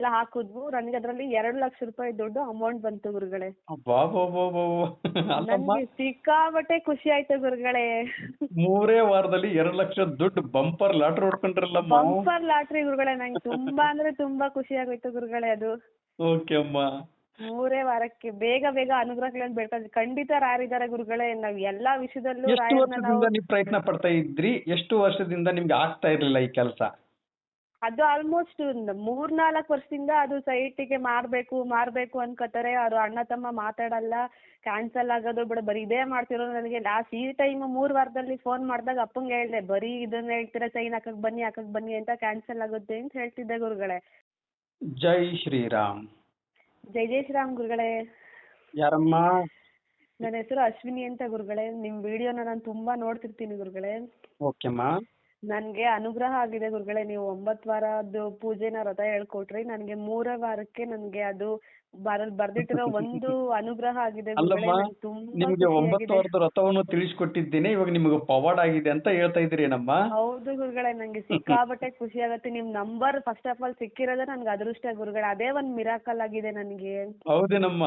ಎಲ್ಲ ಹಾಕಿದ್ವು. ನನಗೆ ಅದರಲ್ಲಿ 2 ಲಕ್ಷ ರೂಪಾಯಿ ದುಡ್ಡು ಅಮೌಂಟ್ ಬಂತು ಗುರುಗಳೇ. ಅಬ್ಬಬ್ಬಬ್ಬಬ್ಬ. ಅಲ್ಲಮ್ಮ, ನನ್ಗೆ ಸಿಕ್ಕಾಪಟ್ಟೆ ಖುಷಿ ಆಯ್ತು ಗುರುಗಳೇ. 3 ವಾರದಲ್ಲಿ 2 ಲಕ್ಷ ದುಡ್ಡು ಬಂಪರ್ ಲಾಟ್ರಿ ಹೊಡ್ಕೊಂಡ್ರಲ್ಲಮ್ಮ. ಬಂಪರ್ ಲಾಟ್ರಿ ಗುರುಗಳೇ. ನಂಗೆ ತುಂಬಾ ಅಂದ್ರೆ ತುಂಬಾ ಖುಷಿ ಆಗೋಯ್ತು ಗುರುಗಳೇ ಅದು. ಓಕೆ ಅಮ್ಮ. 3 ವಾರಕ್ಕೆ ಬೇಗ ಬೇಗ ಅನುಗ್ರಹಗಳನ್ನು ಬೇಡ್ಕೊಂಡ್ವಿ. ಖಂಡಿತ ರಾರಿದ್ದಾರೆ ಗುರುಗಳೇ. ನಾವ್ ಎಲ್ಲಾ ವಿಷಯದಲ್ಲೂ ಎಷ್ಟು ರಾಯರ್ನ ನಾವು ವರ್ಷದಿಂದ ನೀವು ಪ್ರಯತ್ನ ಪಡ್ತಾ ಇದ್ರಿ? ಎಷ್ಟು ವರ್ಷದಿಂದ ನಿಮ್ಗೆ ಆಗ್ತಾ ಇರ್ಲಿಲ್ಲ ಈ ಕೆಲಸ? ಅದು ಆಲ್ಮೋಸ್ಟ್ 3-4 ವರ್ಷದಿಂದ ಅದು ಸೈಟಿಗೆ ಮಾರ್ಬೇಕು ಅನ್ಕೋತಾರೆ. ಅವ್ರು ಅಣ್ಣ ತಮ್ಮ ಮಾತಾಡಲ್ಲ, ಕ್ಯಾನ್ಸಲ್ ಆಗೋದು ಬಿಡ, ಬರೀ ಇದೇ ಮಾಡ್ತಿರೋ. ನನಗೆ ಲಾಸ್ಟ್ ಈ ಟೈಮ್ 3 ವಾರದಲ್ಲಿ ಫೋನ್ ಮಾಡಿದಾಗ ಅಪ್ಪಂಗೆ ಹೇಳ್ದೆ, ಬರೀ ಇದನ್ನ ಹೇಳ್ತೀರಾ, ಸೈನ್ ಹಾಕಕ್ ಬನ್ನಿ ಅಂತ, ಕ್ಯಾನ್ಸಲ್ ಆಗುತ್ತೆ ಅಂತ ಹೇಳ್ತಿದ್ದೆ ಗುರುಗಳೇ. ಜೈ ಶ್ರೀರಾಮ್. ಜೈ ಶ್ರೀರಾಮ್ ಗುರುಗಳೇ. ಯಾರಮ್ಮ? ನನ್ನ ಹೆಸರು ಅಶ್ವಿನಿ ಅಂತ ಗುರುಗಳೇ. ನಿಮ್ ವಿಡಿಯೋನ ನಾನು ತುಂಬಾ ನೋಡ್ತಿರ್ತೀನಿ ಗುರುಗಳೇ. ಓಕೆಮ್ಮ. ನನ್ಗೆ ಅನುಗ್ರಹ ಆಗಿದೆ ಗುರುಗಳೇ. ನೀವು 9 ವಾರದ್ದು ಪೂಜೆನ ವ್ರತ ಹೇಳ್ಕೊಟ್ರಿ. ನನ್ಗೆ 3 ವಾರಕ್ಕೆ ನನ್ಗೆ ಅದು ಬರ್ದಿಟ್ಟಿರೋ ಒಂದು ಅನುಗ್ರಹ ಆಗಿದೆ ಗುರುಗಳೇ. ಅಲ್ಲಮ್ಮ, ನಂಗೆ ತುಂಬಾ ನಿಮ್ಗೆ 9 ಖುಷಿಯಾಗಿದೆ. ವಾರದ ವ್ರತವನ್ನು ತಿಳಿಸ್ಕೊಟ್ಟಿದ್ದೇನೆ. ಇವಾಗ ನಿಮ್ಗೆ ಪವಾಡ್ ಆಗಿದೆ ಅಂತ ಹೇಳ್ತಾ ಇದ್ರಿ ಏನಮ್ಮ? ಹೌದು ಗುರುಗಳೇ. ನಂಗೆ ಸಿಕ್ಕಾಪಟ್ಟೆ ಖುಷಿ ಆಗತ್ತೆ. ನಿಮ್ ನಂಬರ್ ಫಸ್ಟ್ ಆಫ್ ಆಲ್ ಸಿಕ್ಕಿರೋದೇ ನನ್ಗೆ ಅದೃಷ್ಟ ಗುರುಗಳೇ. ಅದೇ ಒಂದ್ ಮಿರಾಕಲ್ ಆಗಿದೆ ನನ್ಗೆ. ಹೌದೇನಮ್ಮ?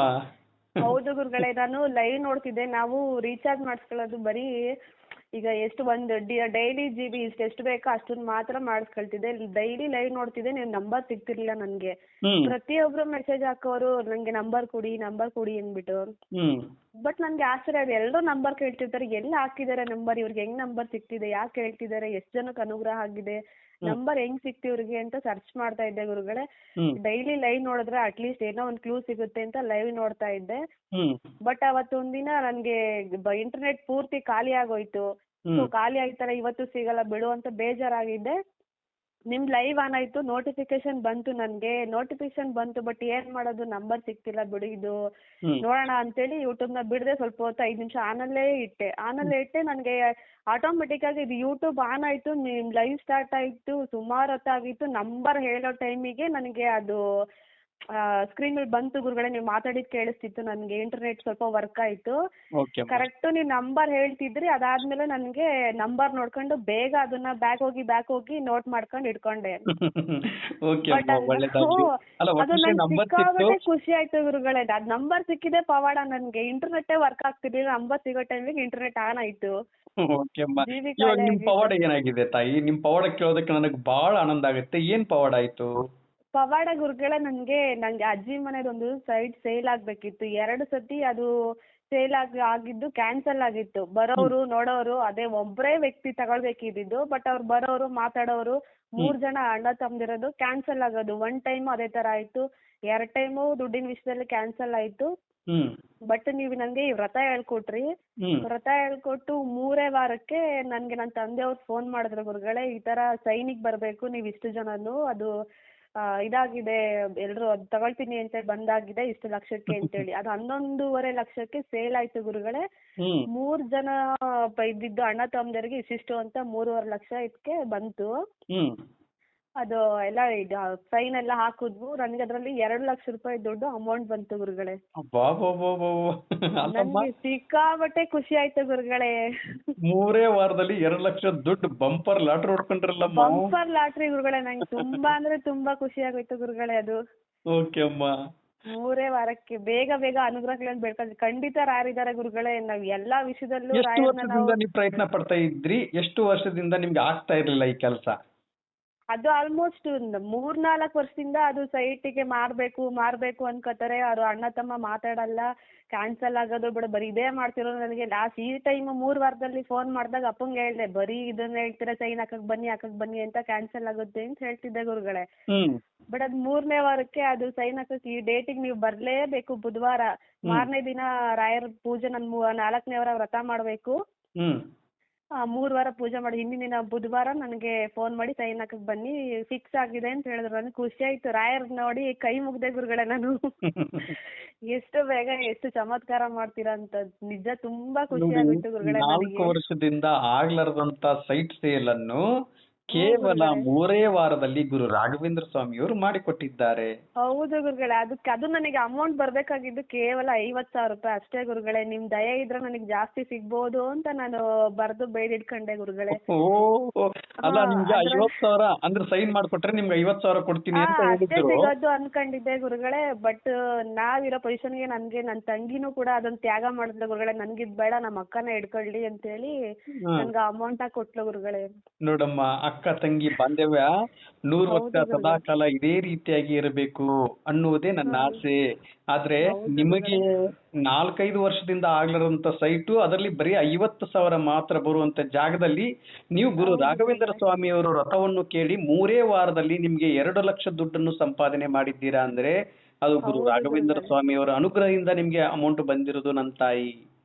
ಹೌದು ಗುರುಗಳೇ. ನಾನು ಲೈವ್ ನೋಡ್ತಿದ್ದೆ. ನಾವು ರೀಚಾರ್ಜ್ ಮಾಡಿಸ್ಕೊಳ್ಳೋದು ಬರೀ ಈಗ ಎಷ್ಟು ಒಂದು ಡೈಲಿ GB ಎಷ್ಟು ಬೇಕೋ ಅಷ್ಟನ್ನ ಮಾತ್ರ ಮಾಡಿಸ್ಕೊಳ್ತಿದ್ದೆ. ಡೈಲಿ ಲೈವ್ ನೋಡ್ತಿದ್ದೆ. ನೀವು ನಂಬರ್ ಸಿಗ್ತಿರ್ಲಿಲ್ಲ ನನ್ಗೆ. ಪ್ರತಿಯೊಬ್ರು ಮೆಸೇಜ್ ಹಾಕೋರು, ನಂಗೆ ನಂಬರ್ ಕೊಡಿ ಅಂದ್ಬಿಟ್ಟು. ಬಟ್ ನನ್ಗೆ ಆಶ್ಚರ್ಯ ಅದು, ಎಲ್ಲರೂ ನಂಬರ್ ಕೇಳ್ತಿರ್ತಾರೆ, ಎಲ್ಲಿ ಹಾಕಿದ್ದಾರೆ ನಂಬರ್, ಇವ್ರಿಗೆ ಹೆಂಗ್ ನಂಬರ್ ಸಿಕ್ತಿದೆ, ಯಾಕೆ ಹೇಳ್ತಿದ್ದಾರೆ, ಎಷ್ಟು ಜನಕ್ಕೆ ಅನುಗ್ರಹ ಆಗಿದೆ, ನಂಬರ್ ಹೆಂಗ್ ಸಿಕ್ತಿ ಇವ್ರಿಗೆ ಅಂತ ಸರ್ಚ್ ಮಾಡ್ತಾ ಇದ್ದೆ ಗುರುಗಳೇ. ಡೈಲಿ ಲೈವ್ ನೋಡಿದ್ರೆ ಅಟ್ಲೀಸ್ಟ್ ಏನೋ ಒಂದು ಕ್ಲೂ ಸಿಗುತ್ತೆ ಅಂತ ಲೈವ್ ನೋಡ್ತಾ ಇದ್ದೆ. ಬಟ್ ಅವತ್ತೊಂದಿನ ನನ್ಗೆ ಇಂಟರ್ನೆಟ್ ಪೂರ್ತಿ ಖಾಲಿ ಆಗೋಯ್ತು. ಖಾಲಿ ಆಯ್ತಲ್ಲ, ಇವತ್ತು ಸಿಗಲ್ಲ ಬಿಡು ಅಂತ ಬೇಜಾರಾಗಿದ್ದೆ. ನಿಮ್ ಲೈವ್ ಆನ್ ಆಯ್ತು, ನೋಟಿಫಿಕೇಶನ್ ಬಂತು. ಬಟ್ ಏನ್ ಮಾಡೋದು, ನಂಬರ್ ಸಿಕ್ತಿಲ್ಲ ಬಿಡು, ಇದು ನೋಡೋಣ ಅಂತೇಳಿ ಯೂಟ್ಯೂಬ್ ನ ಬಿಡದೆ ಸ್ವಲ್ಪ ಹೊತ್ತು 5 ನಿಮಿಷ ಆನಲ್ಲೇ ಇಟ್ಟೆ. ನನ್ಗೆ ಆಟೋಮೆಟಿಕ್ ಆಗಿ ಇದು ಯೂಟ್ಯೂಬ್ ಆನ್ ಆಯ್ತು, ನಿಮ್ ಲೈವ್ ಸ್ಟಾರ್ಟ್ ಆಯ್ತು. ಸುಮಾರು ಹೊತ್ತಾಗಿತ್ತು. ನಂಬರ್ ಹೇಳೋ ಟೈಮಿಗೆ ನನಗೆ ಅದು ಸ್ಕ್ರೀನ್ ಮೇಲೆ ಬಂತು ಗುರುಗಳೇ. ನೀವು ಮಾತಾಡಿದ್ ಕೇಳಿಸ್ತಿತ್ತು. ನನ್ಗೆ ಇಂಟರ್ನೆಟ್ ಸ್ವಲ್ಪ ವರ್ಕ್ ಆಯ್ತು. ಕರೆಕ್ಟ್ ನೀವು ನಂಬರ್ ಹೇಳ್ತಿದ್ರಿ. ಅದಾದ್ಮೇಲೆ ನನ್ಗೆ ನಂಬರ್ ನೋಡ್ಕೊಂಡು ಬೇಗ ಅದನ್ನ ಬ್ಯಾಕ್ ಹೋಗಿ ನೋಟ್ ಮಾಡ್ಕೊಂಡು ಇಟ್ಕೊಂಡೆ. ಬಟ್ ಅದು ನಂಗೆ ಸಿಕ್ಕಾಪಟ್ಟೆ ಖುಷಿ ಆಯ್ತು ಗುರುಗಳೇ. ಅದ್ ನಂಬರ್ ಸಿಕ್ಕಿದೆ ಪವಾಡ. ನನ್ಗೆ ಇಂಟರ್ನೆಟ್ ವರ್ಕ್ ಆಗ್ತಿರ್ಲಿಲ್ಲ. ನಂಬರ್ ಸಿಗೋ ಟೈಮಿಗೆ ಇಂಟರ್ನೆಟ್ ಆನ್ ಆಯ್ತು. ನಿಮ್ ಪವಾಡ ಏನಾಗಿದೆ ತಾಯಿ? ನಿಮ್ ಪವಾಡ ಕೇಳೋದಕ್ಕೆ ನನಗೆ ಬಹಳ ಆನಂದ ಆಗುತ್ತೆ. ಏನ್ ಪವಾಡ ಆಯ್ತು? ಪವಾಡ ಗುರುಗಳೇ, ನಂಗೆ ಅಜ್ಜಿ ಮನೆದೊಂದು ಸೈಟ್ ಸೇಲ್ ಆಗ್ಬೇಕಿತ್ತು. 2 ಸತಿ ಅದು ಸೇಲ್ ಆಗಿದ್ದು ಕ್ಯಾನ್ಸಲ್ ಆಗಿತ್ತು. ಬರೋರು ನೋಡೋರು ಅದೇ ಒಬ್ಬರೇ ವ್ಯಕ್ತಿ ತಗೊಳ್ಬೇಕಿದ್ದು. ಬಟ್ ಅವ್ರು ಬರೋರು ಮಾತಾಡೋರು 3 ಜನ ಅಣ್ಣ ತಮ್ಮದಿರೋದು. ಕ್ಯಾನ್ಸಲ್ ಆಗೋದು 1 ಟೈಮ್ ಅದೇ ತರ ಆಯ್ತು. 2 ಟೈಮು ದುಡ್ಡಿನ ವಿಷಯದಲ್ಲಿ ಕ್ಯಾನ್ಸಲ್ ಆಯ್ತು. ಬಟ್ ನೀವು ನಂಗೆ ಈ ವ್ರತ ಹೇಳ್ಕೊಟ್ರಿ. ವ್ರತ ಹೇಳ್ಕೊಟ್ಟು 3 ವಾರಕ್ಕೆ ನನ್ಗೆ ನನ್ನ ತಂದೆಯವ್ರು ಫೋನ್ ಮಾಡಿದ್ರು ಗುರುಗಳೇ, ಈ ತರ ಸೈನಿಗೆ ಬರ್ಬೇಕು ನೀವು ಇಷ್ಟು ಜನನು, ಅದು ಇದಾಗಿದೆ, ಎಲ್ರು ಅದ್ ತಗೊಳ್ತೀನಿ ಅಂತ ಬಂದಾಗಿದೆ ಇಷ್ಟು ಲಕ್ಷಕ್ಕೆ ಅಂತೇಳಿ. ಅದು 11.5 ಲಕ್ಷಕ್ಕೆ ಸೇಲ್ ಆಯ್ತು ಗುರುಗಳೇ. 3 ಜನ ಇದ್ದಿದ್ದು ಅಣ್ಣ ತಮ್ಮದರಿಗೆ ಇಷ್ಟಿಷ್ಟು ಅಂತ 3.5 ಲಕ್ಷ ಇದಕ್ಕೆ ಬಂತು. ಅದು ಎಲ್ಲ ಸೈನ್ ಎಲ್ಲ ಹಾಕಿದ್ವು. ನನಗೆ ಅದರಲ್ಲಿ 2 ಲಕ್ಷ ರೂಪಾಯಿ ದುಡ್ಡು ಅಮೌಂಟ್ ಬಂತು ಗುರುಗಳೇ. ನನ್ಗೆ ಸಿಕ್ಕಾಪಟ್ಟೆ ಖುಷಿ ಆಯ್ತು ಗುರುಗಳೇ. 3 ವಾರದಲ್ಲಿ 2 ಲಕ್ಷ ದುಡ್ಡು ಬಂಪರ್ ಲಾಟ್ರಿ ಹೊಡ್ಕೊಂಡ್ರಲ್ಲಮ್ಮ. ಬಂಪರ್ ಲಾಟ್ರಿ ಗುರುಗಳೇ. ನಂಗೆ ತುಂಬಾ ಅಂದ್ರೆ ತುಂಬಾ ಖುಷಿ ಆಗೋಯ್ತು ಗುರುಗಳೇ ಅದು. ಓಕೆ ಅಮ್ಮ. 3 ವಾರಕ್ಕೆ ಬೇಗ ಬೇಗ ಅನುಗ್ರಹಗಳನ್ನು ಬೇಡ್ಕೊಂಡ್ವಿ. ಖಂಡಿತ ರಾರಿದ್ದಾರೆ ಗುರುಗಳೇ. ನಾವ್ ಎಲ್ಲಾ ವಿಷಯದಲ್ಲೂ ಎಷ್ಟು ವರ್ಷದಿಂದ ನೀವು ಪ್ರಯತ್ನ ಪಡ್ತಾ ಇದ್ರಿ? ಎಷ್ಟು ವರ್ಷದಿಂದ ನಿಮ್ಗೆ ಆಗ್ತಾ ಇರ್ಲಿಲ್ಲ ಈ ಕೆಲಸ? ಅದು ಆಲ್ಮೋಸ್ಟ್ 3-4 ವರ್ಷದಿಂದ ಅದು ಸೈಟಿಗೆ ಮಾರ್ಬೇಕು ಅನ್ಕೋತಾರೆ. ಅವ್ರು ಅಣ್ಣ ತಮ್ಮ ಮಾತಾಡಲ್ಲ, ಕ್ಯಾನ್ಸಲ್ ಆಗೋದು ಬಿಡ, ಬರೀ ಇದೇ ಮಾಡ್ತಿರೋ. ನನಗೆ ಲಾಸ್ಟ್ ಈ ಟೈಮ್ 3 ವಾರದಲ್ಲಿ ಫೋನ್ ಮಾಡಿದಾಗ ಅಪ್ಪಂಗೆ ಹೇಳ್ದೆ, ಬರೀ ಇದನ್ನ ಹೇಳ್ತೀರಾ, ಸೈನ್ ಹಾಕಕ್ ಬನ್ನಿ ಅಂತ, ಕ್ಯಾನ್ಸಲ್ ಆಗುತ್ತೆ ಅಂತ ಹೇಳ್ತಿದ್ದೆ ಗುರುಗಳೇ. ಬಟ್ ಅದ್ 3ನೇ ವಾರಕ್ಕೆ ಅದು ಸೈನ್ ಹಾಕಕ್ ಈ ಡೇಟಿಗೆ ನೀವು ಬರ್ಲೇಬೇಕು, ಬುಧವಾರ. ಮಾರನೇ ದಿನ ರಾಯರ ಪೂಜೆ, ನನ್ 4ನೇ ವಾರ ವ್ರತ ಮಾಡ್ಬೇಕು. 3 ವಾರ ಪೂಜೆ ಮಾಡಿ ಹಿಂದಿನ ದಿನ ಬುಧವಾರ ನನಗೆ ಫೋನ್ ಮಾಡಿ ಸೈನ್ ಹಾಕಕ್ ಬನ್ನಿ, ಫಿಕ್ಸ್ ಆಗಿದೆ ಅಂತ ಹೇಳಿದ್ರು. ನನಗೆ ಖುಷಿ ಆಯ್ತು. ರಾಯರ್ ನೋಡಿ ಕೈ ಮುಗ್ದೆ ಗುರುಗಳೇ ನಾನು. ಎಷ್ಟು ಬೇಗ ಎಷ್ಟು ಚಮತ್ಕಾರ ಮಾಡ್ತೀರಾ ಅಂತ ನಿಜ ತುಂಬಾ ಖುಷಿ ಆಗುತ್ತೆ ಗುರುಗಳೇ. 4 ವರ್ಷದಿಂದ ಆಗ್ಲಾರ್ದಂತ ಸೈಟ್ ಸೇಲ್ ಅನ್ನು ಕೇವಲ ಗುರುಗಳೇ. 3 ವಾರದಲ್ಲಿ ಗುರು ರಾಘವೇಂದ್ರ ಸ್ವಾಮಿಯವರು ಮಾಡಿಕೊಟ್ಟಿದ್ದಾರೆ. ಹೌದು ಗುರುಗಳೇ, ಅದು ನನಗೆ ಅಮೌಂಟ್ ಬರ್ಬೇಕಾಗಿದ್ದು ಕೇವಲ 50,000 ರೂಪಾಯಿ ಅಷ್ಟೇ ಗುರುಗಳೇ. ನಿಮ್ ದಯೆ ಇದ್ರೆ ನನಗೆ ಜಾಸ್ತಿ ಸಿಗ್ಬೋದು ಅಂತ ನಾನು ಬರ್ದು ಬೇಡಿಟ್ಕೊಂಡೆ ಗುರುಗಳೇ. ಓ, ಅಲ್ಲ ಹಾ, ನಿಮ್ಗೆ 50,000 ಅಂದ್ರೆ ಸೈನ್ ಮಾಡ್ಕೊಟ್ರೆ ನಿಮ್ಗೆ 50,000 ಕೊಡ್ತೀನಿ ಅಂತ ಅಷ್ಟೇ ಹೇಳಿದ್ರು. ಸಿಗೋದು ಅನ್ಕೊಂಡಿದ್ದೆ ಗುರುಗಳೇ. ಬಟ್ ನಾವಿರೋ ಪೊಸಿಷನ್ಗೆ ನನ್ಗೆ ನನ್ ತಂಗಿನೂ ಕೂಡ ಅದನ್ನ ತ್ಯಾಗ ಮಾಡಿದ್ಲು ಗುರುಗಳೇ. ನನ್ಗಿದ್ ಬೇಡ, ನಮ್ಮ ಅಕ್ಕನ ಹಿಡ್ಕೊಳ್ಳಿ ಅಂತೇಳಿ ಹ್ಮ್. ನನ್ಗೆ ಅಮೌಂಟ್ ಕೊಟ್ಲು ಗುರುಗಳೇ. ನೋಡಮ್ಮ, ಅಕ್ಕ ತಂಗಿ ಬಾಂಧವ್ಯ 100 ವರ್ಷ ಹೌದು ಗುರುಗಳೇ. ಸದಾಕಾಲ ಇದೇ ರೀತಿಯಾಗಿ ಇರಬೇಕು ಅನ್ನುವುದೇ ನನ್ನ ಹಾ. ಆಸೆ. ಆದ್ರೆ ಹೌದು ನಿಮಗೆ ಗುರುಗಳೇ. 4-5 ವರ್ಷದಿಂದ ಆಗ್ಲಿರಂತ ಸೈಟು, ಅದರಲ್ಲಿ ಬರೀ 50,000 ಮಾತ್ರ ಬರುವಂತ ಜಾಗದಲ್ಲಿ ನೀವು ಗುರು ಹೌದು ರಾಘವೇಂದ್ರ ಗುರುಗಳೇ. ಸ್ವಾಮಿಯವರು ವ್ರತವನ್ನು ಕೇಳಿ 3 ವಾರದಲ್ಲಿ ನಿಮ್ಗೆ 2 ಲಕ್ಷ ದುಡ್ಡನ್ನು ಸಂಪಾದನೆ ಮಾಡಿದ್ದೀರಾ ಅಂದ್ರೆ ಅದು ಗುರು ಹೌದು ರಾಘವೇಂದ್ರ ಗುರುಗಳೇ. ಸ್ವಾಮಿಯವರ ಅನುಗ್ರಹದಿಂದ ನಿಮ್ಗೆ ಅಮೌಂಟ್ ಬಂದಿರೋದು ನನ್ನ ತಾಯಿ.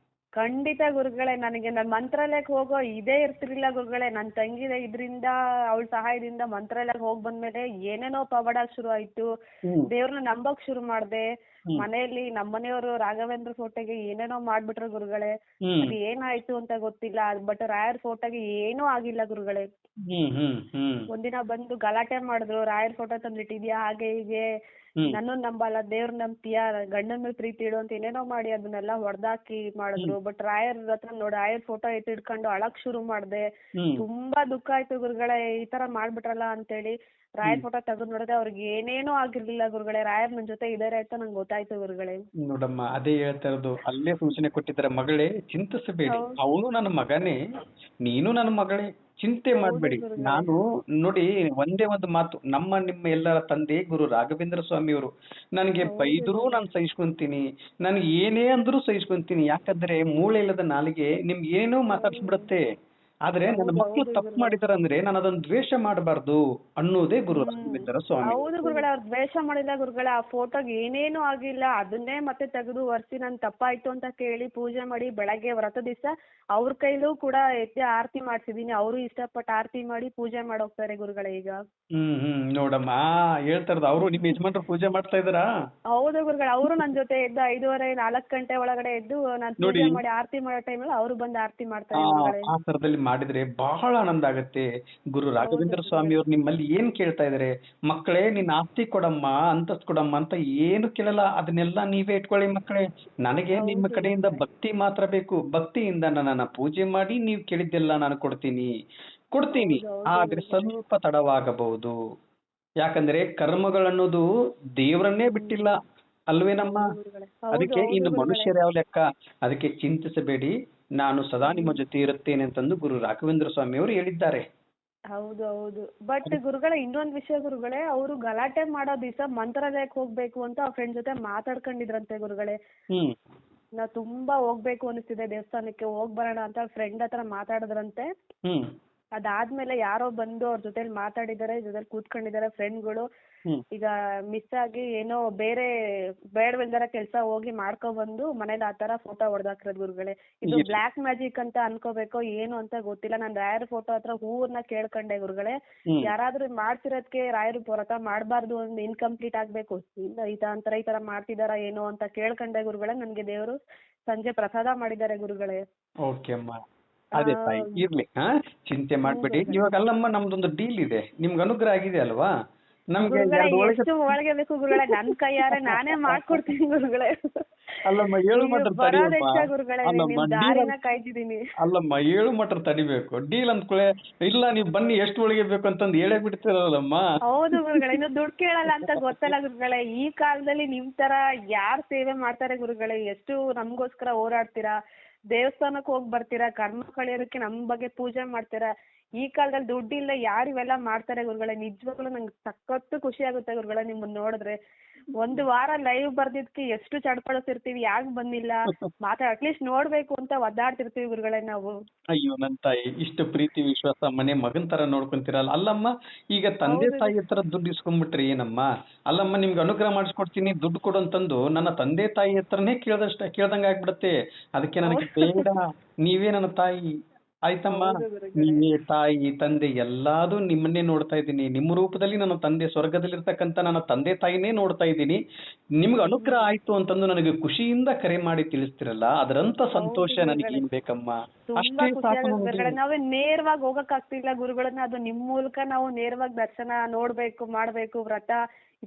ಖಂಡಿತ ಗುರುಗಳೇ. ನನಗೆ ನನ್ನ ಮಂತ್ರಾಲಯಕ್ಕೆ ಹೋಗೋ ಇದೇ ಇರ್ತಿರ್ಲಿಲ್ಲ ಗುರುಗಳೇ. ನನ್ನ ತಂಗಿದ ಇದರಿಂದ, ಅವಳ ಸಹಾಯದಿಂದ ಮಂತ್ರಾಲಯಕ್ಕೆ ಹೋಗಿ ಬಂದ್ಮೇಲೆ ಏನೇನೋ ಪವಾಡ ಶುರು ಆಯ್ತು. ಹ್ಮ್. ದೇವ್ರನ್ನ ನಂಬಕ್ ಶುರು ಮಾಡ್ದೆ. ಹ್ಮ್. ಮನೆಯಲ್ಲಿ ನಮ್ಮನೆಯವರು ರಾಘವೇಂದ್ರ ಫೋಟೋಗೆ ಏನೇನೋ ಮಾಡ್ಬಿಟ್ರು ಗುರುಗಳೇ. ಹ್ಮ್. ಅದು ಏನಾಯ್ತು ಅಂತ ಗೊತ್ತಿಲ್ಲ. ಬಟ್ ರಾಯರ್ ಫೋಟೋಗೆ ಏನೂ ಆಗಿಲ್ಲ ಗುರುಗಳೇ. ಹ್ಮ್. ಹ್ಮ್. ಹ್ಮ್. ಒಂದಿನ ಬಂದು ಗಲಾಟೆ ಮಾಡಿದ್ರು, ರಾಯರ್ ಫೋಟೋ ತಂದಿಟ್ಟಿದ್ಯಾ ಹಾಗೆ ಹೀಗೆ, ಹ್ಮ್. ನನ್ನೂ ನಂಬಲ್ಲ, ದೇವ್ರ ನಂಬ್ತೀಯಾ, ಗಂಡನ ಮೇಲೆ ಪ್ರೀತಿ ಇಡು ಅಂತ ಏನೇನೋ ಮಾಡಿ ಅದನ್ನೆಲ್ಲ ಹೊಡೆದಾಕಿ ಮಾಡಿದ್ರು. ಬಟ್ ರಾಯರ್ ಹತ್ರ ನೋಡಿ ರಾಯರ್ ಫೋಟೋ ಎತ್ತಿಡ್ಕೊಂಡು ಅಳಕ್ ಶುರು ಮಾಡ್ದೆ. ಹ್ಮ್. ತುಂಬಾ ದುಃಖ ಆಯ್ತು ಗುರುಗಳೇ, ಈ ತರ ಮಾಡ್ಬಿಟ್ರಲ್ಲ ಅಂತೇಳಿ. ರಾಯರ್ ಫೋಟೋ ತೆಗೆದು ನೋಡಿದ್ರೆ ಅವ್ರಿಗೆ ಏನೇನೂ ಆಗಿರ್ಲಿಲ್ಲ ಗುರುಗಳೇ. ರಾಯರ್ ನನ್ ಜೊತೆ ಇದಾರೆ ಅಂತ ನಂಗೆ ಗೊತ್ತಾಯ್ತು ಗುರುಗಳೇ. ನೋಡಮ್ಮ, ಅದೇ ಹೇಳ್ತಾ ಇರೋದು. ಅಲ್ಲೇ ಸೂಚನೆ ಕೊಟ್ಟಿದ್ದಾರೆ, ಮಗಳೇ ಚಿಂತಿಸಬೇಡಿ, ಹೌದು. ಅವನು ನನ್ನ ಮಗನೇ, ನೀನು ನನ್ನ ಮಗಳೇ, ಚಿಂತೆ ಹೌದು ಮಾಡ್ಬೇಡಿ. ಗುರುಗಳೇ. ನಾನು ನೋಡಿ, ಒಂದೇ ಒಂದು ಮಾತು, ನಿಮ್ಮ ಎಲ್ಲರ ತಂದೆ ಗುರು ರಾಘವೇಂದ್ರ ಸ್ವಾಮಿಯವರು ನನಗೆ ಹೌದು ಬೈದರೂ ನಾನು ಸಹಿಸ್ಕೊಂತೀನಿ, ನನಗೆ ಏನೇ ಅಂದ್ರೂ ಸಹಿಸ್ಕೊಂತೀನಿ. ಯಾಕಂದ್ರೆ ಮೂಳೆ ಇಲ್ಲದ ನಾಲಿಗೆ ನಿಮ್ಗೆ ಏನೋ ಮಾತಾಡ್ಸ್ಬಿಡುತ್ತೆ. ಆದ್ರೆ ನನ್ನ ಹೌದು ಮಕ್ಕಳು ಹೌದು ತಪ್ಪು ಗುರುಗಳೇ. ಮಾಡಿದಾರೆ ಅಂದ್ರೆ ನಾನು ಅದನ್ನ ದ್ವೇಷ ಮಾಡಬಾರ್ದು ಅನ್ನೋದೇ ಗುರು ಹ್ಮ್. ರಾಘವೇಂದ್ರ ಸ್ವಾಮಿ. ಹೌದು ಗುರುಗಳೇ, ಅವ್ರು ದ್ವೇಷ ಮಾಡಿಲ್ಲ ಗುರುಗಳೇ. ಆ ಫೋಟೋಗೆ ಏನೇನು ಆಗಿಲ್ಲ, ಅದನ್ನೇ ಮತ್ತೆ ತೆಗೆದು ಒರೆಸಿ ನನ್ ತಪ್ಪಾಯ್ತು ಅಂತ ಕೇಳಿ ಪೂಜೆ ಮಾಡಿ ಬೆಳಗ್ಗೆ ವ್ರತ ದಿವಸ ಅವ್ರ ಕೈಲೂ ಕೂಡ ಎತ್ತಿ ಆರತಿ ಮಾಡ್ಸಿದೀನಿ. ಅವರು ಇಷ್ಟಪಟ್ಟು ಆರತಿ ಮಾಡಿ ಪೂಜೆ ಮಾಡೋಗ್ತಾರೆ ಗುರುಗಳೇ ಈಗ. ಹ್ಮ್. ನೋಡಮ್ಮ, ಹೇಳ್ತಾ ಇರೋದು ಅವರು ನಿಮ್ಮ ಯಜಮಾನ್ರು ಪೂಜೆ ಮಾಡ್ತಾ ಇದಾರಾ? ಹೌದು ಗುರುಗಳೇ, ಅವರು ನನ್ ಜೊತೆ ಎದ್ದು 5:30-4 ಗಂಟೆ ಒಳಗಡೆ ಎದ್ದು ನಾನು ನೋಡಿ, ಪೂಜೆ ಮಾಡಿ ಆರತಿ ಮಾಡೋ ಟೈಮಲ್ಲಿ ಅವರು ಬಂದು ಆರತಿ ಆ ಮಾಡ್ತಾರೆ ಗುರುಗಳೇ. ಆ ತರದಲ್ಲಿ ಮಾಡಿದ್ರೆ ಬಹಳ ಆನಂದ ಆಗುತ್ತೆ. ಗುರು ರಾಘವೇಂದ್ರ ಸ್ವಾಮಿಯವರು ನಿಮ್ಮಲ್ಲಿ ಏನ್ ಕೇಳ್ತಾ ಇದಾರೆ? ಮಕ್ಕಳೇ, ನಿನ್ನ ಆಸ್ತಿ ಕೊಡಮ್ಮ, ಅಂತಸ್ತು ಕೊಡಮ್ಮ ಅಂತ ಏನು ಕೇಳಲ್ಲ. ಅದನ್ನೆಲ್ಲ ನೀವೇ ಇಟ್ಕೊಳ್ಳಿ ಮಕ್ಕಳೇ. ನನಗೆ ನಿಮ್ಮ ಹೌದು ಕಡೆಯಿಂದ ಗುರುಗಳೇ. ಭಕ್ತಿ ಮಾತ್ರ ಬೇಕು. ಭಕ್ತಿಯಿಂದ ನನ್ನನ್ನ ಪೂಜೆ ಮಾಡಿ ನೀವು ಕೇಳಿದ್ದೆಲ್ಲ ನಾನು ಕೊಡ್ತೀನಿ. ಹೌದು ಹೌದು ಆದ್ರೆ ಗುರುಗಳೇ. ಸ್ವಲ್ಪ ತಡವಾಗಬಹುದು. ಯಾಕಂದ್ರೆ ಕರ್ಮಗಳನ್ನೋದು ದೇವರನ್ನೇ ಬಿಟ್ಟಿಲ್ಲ ಅಲ್ವೇನಮ್ಮ? ಹೌದು ಗುರುಗಳೇ. ಹೌದು ಅದಕ್ಕೆ ಹೌದು ಇನ್ನು ಗುರುಗಳೇ. ಮನುಷ್ಯರ ಯಾವ ಲೆಕ್ಕ? ಅದಕ್ಕೆ ಚಿಂತಿಸಬೇಡಿ, ನಾನು ಸದಾ ನಿಮ್ಮ ಜೊತೆ ಇರುತ್ತೇನೆ ಅಂತಂದು ಗುರು ರಾಘವೇಂದ್ರ ಸ್ವಾಮಿಯವರು ಹೇಳಿದ್ದಾರೆ. ಹೌದು ಹೌದು. ಬಟ್ ಗುರುಗಳೇ, ಇನ್ನೊಂದ್ ವಿಷಯ ಗುರುಗಳೇ, ಅವರು ಗಲಾಟೆ ಮಾಡೋ ದಿವಸ ಮಂತ್ರಾಲಯಕ್ಕೆ ಹೋಗ್ಬೇಕು ಅಂತ ಅವ್ರ ಫ್ರೆಂಡ್ ಜೊತೆ ಮಾತಾಡ್ಕೊಂಡಿದ್ರಂತೆ ಗುರುಗಳೇ. ಹ್ಮ್. ನಾವ್ ತುಂಬಾ ಹೋಗ್ಬೇಕು ಅನಿಸ್ತಿದೆ ದೇವಸ್ಥಾನಕ್ಕೆ, ಹೋಗ್ ಬರೋಣ ಅಂತ ಫ್ರೆಂಡ್ ಹತ್ರ ಮಾತಾಡಿದ್ರಂತೆ. ಹ್ಮ್. ಅದಾದ್ಮೇಲೆ ಯಾರೋ ಬಂದು ಅವ್ರ ಜೊತೆಲಿ ಮಾತಾಡಿದಾರೆ, ಜೊತೆಲಿ ಕೂತ್ಕೊಂಡಿದ್ದಾರೆ ಫ್ರೆಂಡ್ಗಳು. ಹ್ಮ್. ಈಗ ಮಿಸ್ ಆಗಿ ಏನೋ ಬೇರೆ ಬೇಡವಿಲ್ದರ ಕೆಲಸ ಹೋಗಿ ಮಾಡ್ಕೊ ಬಂದು ಮನೇಲಿ ಆ ತರ ಫೋಟೋ ಹೊಡೆದಾಕಿರೋದು ಗುರುಗಳೇ. ಇದು ಇರ್ಲಿ. ಬ್ಲಾಕ್ ಮ್ಯಾಜಿಕ್ ಅಂತ ಅನ್ಕೋಬೇಕೋ ಏನು ಅಂತ ಗೊತ್ತಿಲ್ಲ. ನಾನ್ ರಾಯರ್ ಫೋಟೋ ಹತ್ರ ಹೂವನ್ನ ಕೇಳ್ಕೊಂಡೆ ಗುರುಗಳೇ. ಹ್ಮ್. ಯಾರಾದ್ರೂ ಮಾಡ್ತಿರೋದಕ್ಕೆ ರಾಯರು ವ್ರತ ಮಾಡ್ಬಾರ್ದು, ಒಂದು ಇನ್ಕಂಪ್ಲೀಟ್ ಆಗ್ಬೇಕು, ಇಲ್ಲ ಈ ತರ ಮಾಡ್ತಿದಾರ ಏನೋ ಅಂತ ಕೇಳ್ಕೊಂಡೆ ಗುರುಗಳೇ. ನನ್ಗೆ ದೇವರು ಸಂಜೆ ಪ್ರಸಾದ ಮಾಡಿದ್ದಾರೆ ಗುರುಗಳೇ. ಓಕೆ ಅಮ್ಮ, ಅದೇ ತಾಯಿ ಇರ್ಲಿ. ಚಿಂತೆ ಮಾಡ್ಬೇಡಿ. ಹೌದು. ಇವಾಗ ಅಲ್ಲಮ್ಮ, ನಮ್ದೊಂದು ಡೀಲ್ ಇದೆ, ನಿಮ್ಗೆ ಅನುಗ್ರಹ ಆಗಿದೆ ಅಲ್ವಾ? ನಮ್ಗೆ ಗುರುಗಳೇ, 2 ಒಳಗೆ ಎಷ್ಟು ಒಳಗೆ ಬೇಕು ಗುರುಗಳೇ, ನನ್ ಕೈಯಾರೆ ನಾನೇ ಮಾಡ್ಕೊಡ್ತೀನಿ ಗುರುಗಳೇ. ಅಲ್ಲಮ್ಮ, 7 ಮಟ್ರ ಬರೋದ್ ತಡಿಯಮ್ಮ. ಹೆಚ್ಚ ಗುರುಗಳೇ, ಅಲ್ಲಮ್ಮ, ನಿಮ್ ದಾರಿನ ಕಾಯ್ತಿದೀನಿ. ಅಲ್ಲಮ್ಮ, 7 ಮಟ್ರ ತಡಿಬೇಕು. ಡೀಲ್ ಅಂದ್ಕೊಳ್ಳೆ, ಇಲ್ಲ ನೀವು ಬನ್ನಿ ಎಷ್ಟು ಒಳಗೆ ಬೇಕು ಅಂತಂದು ಹೇಳೇ ಬಿಡ್ತಿರಲ್ಲಮ್ಮ. ಹೌದು ಗುರುಗಳೇ, ಇನ್ನು ದುಡ್ಡು ಕೇಳಲ್ಲ ಅಂತ ಗೊತ್ತಲ್ಲ ಗುರುಗಳೇ. ಈ ಕಾಲದಲ್ಲಿ ನಿಮ್ ತರ ಯಾರ್ ಸೇವೆ ಮಾಡ್ತಾರೆ ಗುರುಗಳೇ? ಎಷ್ಟು ನಮ್ಗೋಸ್ಕರ ಹೋರಾಡ್ತೀರಾ, ದೇವಸ್ಥಾನಕ್ಕೆ ಹೋಗ್ ಬರ್ತೀರಾ, ಕರ್ಮ ಕಳಿಯೋದಕ್ಕೆ ನಮ್ ಬಗ್ಗೆ ಪೂಜೆ ಮಾಡ್ತೀರಾ. ಈ ಕಾಲದಲ್ಲಿ ದುಡ್ಡಿಲ್ಲ ಯಾರು ಇವೆಲ್ಲ ಮಾಡ್ತಾರೆ ಗುರುಗಳೇ. ನಿಜವಾಗ್ಲೂ ನಂಗೆ ಸಖತ್ತು ಖುಷಿ ಆಗುತ್ತೆ ಗುರುಗಳೇ ನಿಮ್ಮನ್ನ ನೋಡಿದ್ರೆ. 1 ವಾರ ಲೈವ್ ಬರ್ದಿದ್ಕೆ ಎಷ್ಟು ಚಡ್ಕೊಳತಿರ್ತೀವಿ, ಯಾಕೆ ಬಂದಿಲ್ಲ ಅಟ್ಲೀಸ್ಟ್ ನೋಡ್ಬೇಕು ಅಂತ ಒದ್ದಾಡ್ತಿರ್ತೀವಿ ಗುರುಗಳೇ ನಾವು. ಅಯ್ಯೋ ನನ್ ತಾಯಿ, ಇಷ್ಟು ಪ್ರೀತಿ ವಿಶ್ವಾಸ ಮನೆ ಮಗನ್ ತರ ನೋಡ್ಕೊಂತೀರಲ್ಲ. ಅಲ್ಲಮ್ಮ, ಈಗ ತಂದೆ ಹೌದು. ತಾಯಿ ಹತ್ರ ದುಡ್ಡು ಇಸ್ಕೊಂಡ್ಬಿಟ್ರಿ ಏನಮ್ಮ? ಅಲ್ಲಮ್ಮ, ನಿಮ್ಗೆ ಅನುಗ್ರಹ ಮಾಡಿಸ್ಕೊಡ್ತೀನಿ ದುಡ್ಡು ಕೊಡು ಅಂತಂದು ನನ್ನ ತಂದೆ ತಾಯಿ ಹತ್ರನೇ ಕೇಳ್ದಂಗ ಆಗ್ಬಿಡತ್ತೆ. ಅದಕ್ಕೆ ನನಗೆ ಬೇಡ, ನೀವೇ ನನ್ನ ತಾಯಿ. ಆಯ್ತಮ್ಮ. ಹೌದು ಗುರುಗಳೇ. ನೀವೇ ತಾಯಿ ತಂದೆ ಎಲ್ಲಾದು ನಿಮ್ಮನ್ನೇ ನೋಡ್ತಾ ಇದ್ದೀನಿ. ನಿಮ್ಮ ರೂಪದಲ್ಲಿ ನನ್ನ ತಂದೆ ಸ್ವರ್ಗದಲ್ಲಿರ್ತಕ್ಕಂಥ ನನ್ನ ತಂದೆ ತಾಯಿನೇ ನೋಡ್ತಾ ಇದ್ದೀನಿ. ನಿಮ್ಗೆ ಅನುಗ್ರಹ ಆಯ್ತು ಅಂತಂದು ನನಗೆ ಖುಷಿಯಿಂದ ಕರೆ ಮಾಡಿ ತಿಳಿಸ್ತಿರಲ್ಲ, ಅದರಂತ ಸಂತೋಷ ಹೌದು ನನಗೆ ಗುರುಗಳೇ. ಏನ್ ಬೇಕಮ್ಮ. ತುಂಬಾ ಅಷ್ಟೇ ಖುಷಿ ಸಾಕು ಆಗುತ್ತೆ ನನಗೆ. ಗುರುಗಳೇ. ನಾವೇ ನೇರವಾಗಿ ಹೋಗಕ್ ಆಗ್ತಿಲ್ಲ ಗುರುಗಳನ್ನ, ಅದು ನಿಮ್ ಮೂಲಕ ನಾವು ನೇರವಾಗಿ ದರ್ಶನ ನೋಡ್ಬೇಕು, ಮಾಡ್ಬೇಕು, ವ್ರತ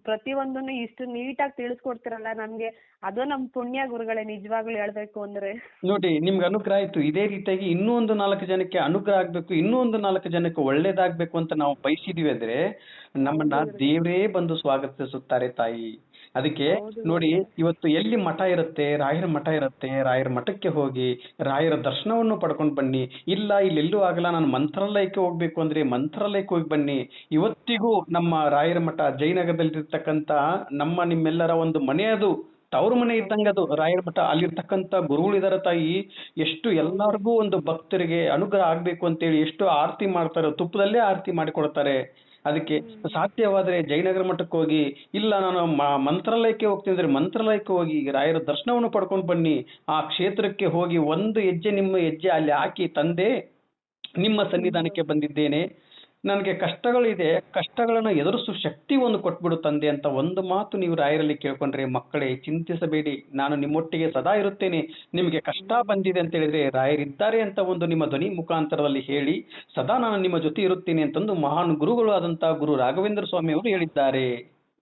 ಪ್ರತಿಯೊಂದನ್ನು ಇಷ್ಟು ನೀಟಾಗಿ ತಿಳಿಸ್ಕೊಡ್ತಿರಲ್ಲ ನಮ್ಗೆ, ಅದು ನಮ್ ಪುಣ್ಯ ಗುರುಗಳೇ, ನಿಜವಾಗ್ಲೂ ಹೇಳ್ಬೇಕು ಅಂದ್ರೆ. ನೋಡಿ ನಿಮ್ಗೆ ಅನುಗ್ರಹ ಆಯ್ತು. ಇದೇ ರೀತಿಯಾಗಿ ಇನ್ನೂ ಒಂದು 4 ಜನಕ್ಕೆ ಅನುಗ್ರಹ ಆಗ್ಬೇಕು, ಇನ್ನೂ ಒಂದು 4 ಜನಕ್ಕೆ ಒಳ್ಳೇದಾಗ್ಬೇಕು ಅಂತ ನಾವು ಬಯಸಿದೀವಿ ಅಂದ್ರೆ ನಮ್ಮನ್ನ ಹೌದು ಗುರುಗಳೇ. ದೇವರೇ ಬಂದು ಸ್ವಾಗತಿಸುತ್ತಾರೆ ತಾಯಿ. ಅದಕ್ಕೆ ಹೌದು ನೋಡಿ, ಗುರುಗಳೇ. ಇವತ್ತು ಎಲ್ಲಿ ಮಠ ಇರುತ್ತೆ, ರಾಯರ ಮಠ ಇರುತ್ತೆ, ರಾಯರ ಮಠಕ್ಕೆ ಹೋಗಿ ರಾಯರ ದರ್ಶನವನ್ನು ಪಡ್ಕೊಂಡು ಬನ್ನಿ. ಇಲ್ಲ ಇಲ್ಲೆಲ್ಲೂ ಆಗಲ್ಲ, ನಾನು ಮಂತ್ರಾಲಯಕ್ಕೆ ಹೋಗ್ಬೇಕು ಅಂದ್ರೆ ಮಂತ್ರಾಲಯಕ್ಕೆ ಹೋಗಿ ಬನ್ನಿ. ಇವತ್ತಿಗೂ ನಮ್ಮ ರಾಯರ ಮಠ ಜಯನಗರದಲ್ಲಿರ್ತಕ್ಕಂಥ ನಮ್ಮ ನಿಮ್ಮೆಲ್ಲರ ಒಂದು ಮನೆ ಅದು, ತವರು ಮನೆ ಇದ್ದಂಗೆ ಅದು ರಾಯರ ಮಠ. ಅಲ್ಲಿರ್ತಕ್ಕಂಥ ಗುರುಗಳಿದಾರ ತಾಯಿ, ಎಷ್ಟು ಎಲ್ಲರಿಗೂ ಒಂದು ಭಕ್ತರಿಗೆ ಅನುಗ್ರಹ ಆಗ್ಬೇಕು ಅಂತೇಳಿ ಎಷ್ಟು ಆರತಿ ಮಾಡ್ತಾರೆ, ತುಪ್ಪದಲ್ಲೇ ಆರತಿ ಮಾಡಿಕೊಡ್ತಾರೆ. ಅದಕ್ಕೆ ಸಾಧ್ಯವಾದ್ರೆ ಜಯನಗರ ಮಠಕ್ಕೆ ಹೋಗಿ, ಇಲ್ಲ ನಾನು ಮಂತ್ರಾಲಯಕ್ಕೆ ಹೋಗ್ತೀನಿ ಅಂದ್ರೆ ಮಂತ್ರಾಲಯಕ್ಕೆ ಹೋಗಿ ರಾಯರ ದರ್ಶನವನ್ನು ಪಡ್ಕೊಂಡು ಬನ್ನಿ. ಆ ಕ್ಷೇತ್ರಕ್ಕೆ ಹೋಗಿ ಒಂದು ಹೆಜ್ಜೆ ನಿಮ್ಮ ಹೆಜ್ಜೆ ಅಲ್ಲಿ ಹಾಕಿ, ತಂದೆ ನಿಮ್ಮ ಸನ್ನಿಧಾನಕ್ಕೆ ಬಂದಿದ್ದೇನೆ, ನನಗೆ ಕಷ್ಟಗಳಿದೆ, ಕಷ್ಟಗಳನ್ನು ಎದುರಿಸುವ ಶಕ್ತಿ ಒಂದು ಕೊಟ್ಬಿಡು ತಂದೆ ಅಂತ ಒಂದು ಮಾತು ನೀವು ರಾಯರಲ್ಲಿ ಕೇಳ್ಕೊಂಡ್ರೆ, ಮಕ್ಕಳೇ ಚಿಂತಿಸಬೇಡಿ, ನಾನು ನಿಮ್ಮೊಟ್ಟಿಗೆ ಸದಾ ಇರುತ್ತೇನೆ. ನಿಮಗೆ ಕಷ್ಟ ಬಂದಿದೆ ಅಂತ ಹೇಳಿದ್ರೆ ರಾಯರಿದ್ದಾರೆ ಅಂತ ಒಂದು ನಿಮ್ಮ ಧ್ವನಿ ಮುಖಾಂತರದಲ್ಲಿ ಹೇಳಿ, ಸದಾ ನಾನು ನಿಮ್ಮ ಜೊತೆ ಇರುತ್ತೇನೆ ಅಂತಂದು ಮಹಾನ್ ಗುರುಗಳು ಆದಂತಹ ಗುರು ರಾಘವೇಂದ್ರ ಸ್ವಾಮಿ ಅವರು ಹೇಳಿದ್ದಾರೆ.